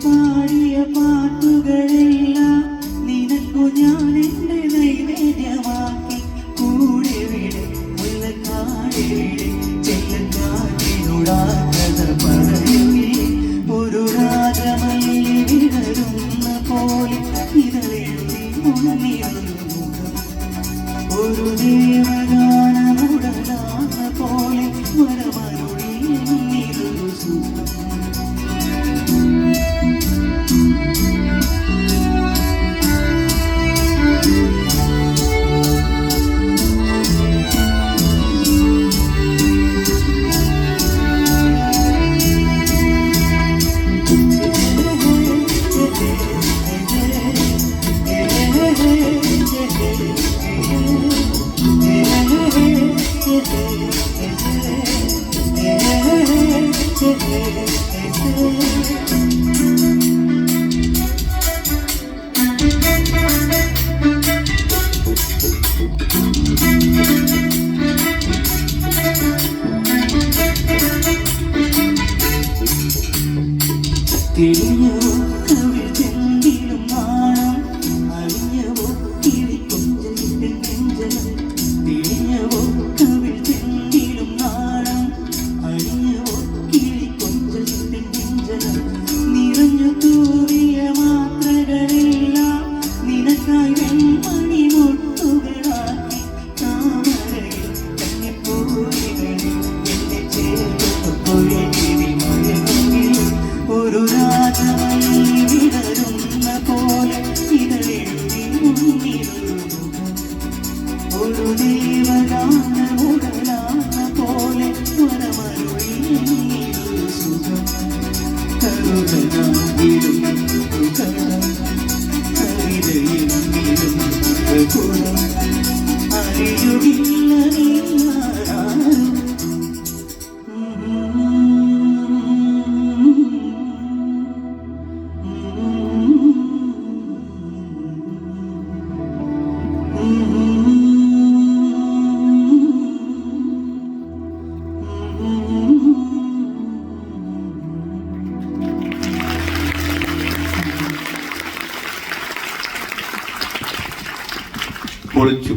പാടിയ പാട്ടുകളെല്ലാം നിനക്കു ഞാൻ എന്റെ നൈവേദ്യമാക്കി. കൂടെ വിടെ മുല്ലക്കാടെ വിടെ ചെല്ലക്കാറ്റിനുടാകത പറയുകേ. ഒരു രാജമല്ലി വിടരുന്ന പോലെ ഇതളെഴുതി ഉണങ്ങിയൊരു മുഖം. ഒരു ദേവഗാനമുടലാന്ന പോലെ വരമരുളി എന്നിതൊരു സുഖം. തിരിഞ്ഞവോ കവിൾ ചെന്തിലും നാണം അഴിഞ്ഞവോ കിളിക്കൊഞ്ചലിന്റെ നെഞ്ചലം. തിരിഞ്ഞവോ കവിൾ ചെന്തിലും നാണം അഴിഞ്ഞവോ കിളിക്കൊഞ്ചലിന്റെ നെഞ്ചലം. നിറഞ്ഞു തൂറിയ മാത്രകളെല്ലാം നിനക്കായി വെൺമണി മുട്ടുകളാക്കി. താമരയിൽ കന്നിപ്പൂവികളിൽ എന്നെ ചേർത്ത് പൊഴികിരി മഴയിൽ ഒരു രാജമല്ലി വിടരുന്ന പോലെ ഇതളെഴുതി മുന്നിലൊരു മുഖം. ഒരു ദേവഗാനമുടലാന്ന പോലെ വരമരുളി എന്നിതൊരു സുഖം. കരുതനാകിലും കവിതയെങ്കിലും കുളം അറിയുകില്ല നീ ആരാരും. പൊളിച്ചു